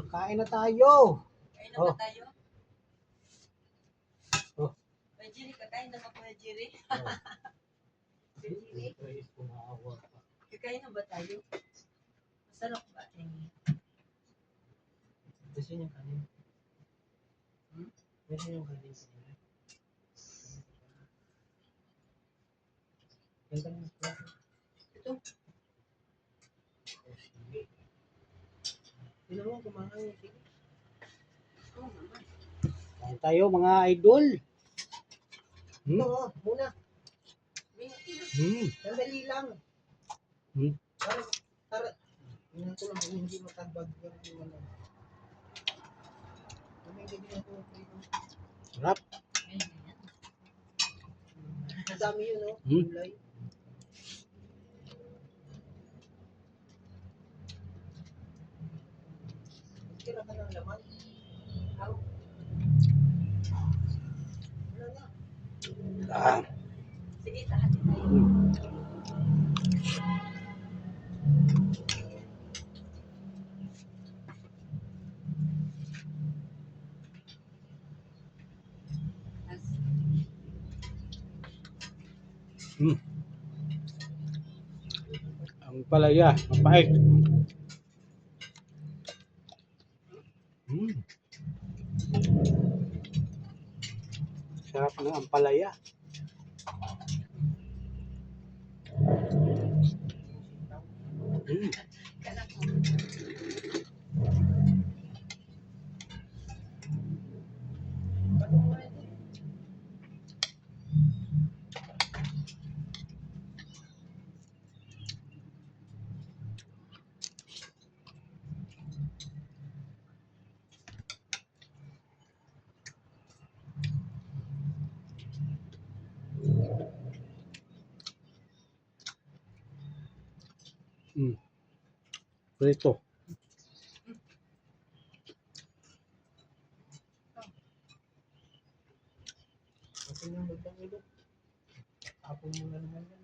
kain na tayo. Kain na ba Oh. tayo? Oh. Kuya Jerry, kakain na ba Kuya Jerry? Kakain na ba tayo? Masarap ba? Gusto niyo kanin? Gusto niyo kanin sa inyo? Ganda mo ito. Ito. Sige. Sino mo kumakain? Sige. Oo naman. Kain tayo mga idol. Oo, muna. Sandali lang. Tara. Tingnan ko lang kung hindi matabag yung ano. Sarap. Ang dami yun, no? Gulay. Tira ka ng laman. Wala na. Sige, tahatin tayo. Ang palaya, mapait. Sarap ng ampalaya. Prito. Kasi yung magdang ilo. Tapon mo na naman yan.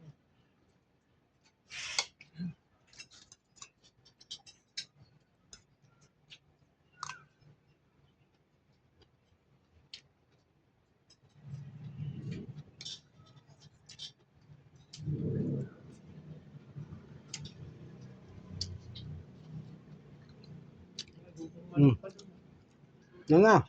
Nga.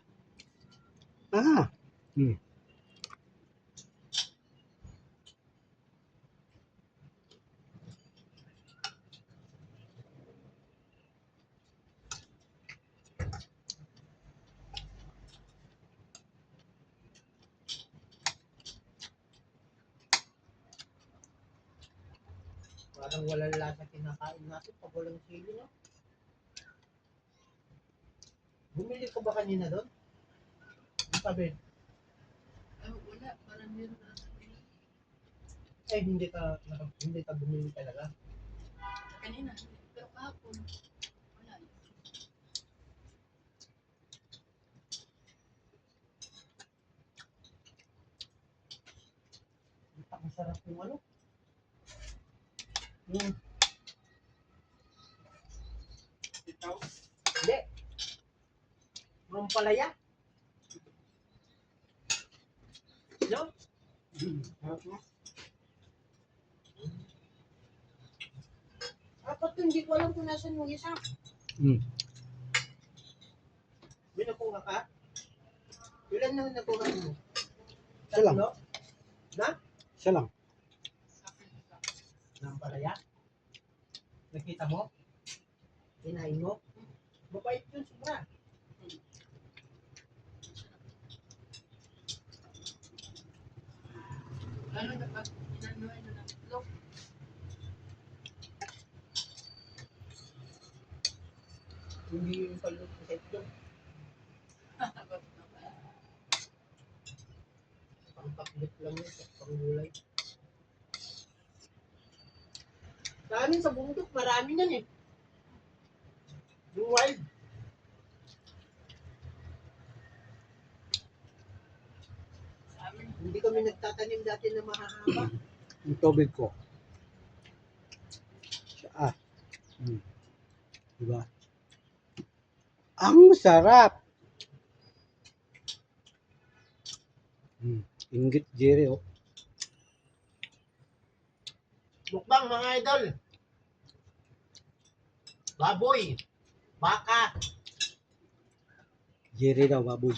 Parang walang lasa kinakain natin pag walang sili, no? Bumili ka ba kanina doon? Sabi? Wala, parang meron na. Eh, hindi ka bumili talaga. Kanina, pero kahapon, wala. Ang sarap yung ano. Ikaw? Hindi. Ang palaya. No? Apat hindi ko alam kung nasan yung isa. May nakuha ka? Ilan na nakuha mo? Isa lang. Na? Isa lang. Ng palaya? Nakita mo? Kinain mo? Mabait yun sobra. Lalo na pag inanuhay na ng itlog. Hindi yung palot sa itlog. Pangpakbit lang yun sa panggulay. Sa amin sa bundok, marami yan eh. Yung wild. Hindi kami nagtatanim dati na mahahaba. Yung tubig ko. Diba? Ang sarap. Inggit Jerry, oh. Mukbang mga idol. Baboy. Baka. Jerry daw, baboy.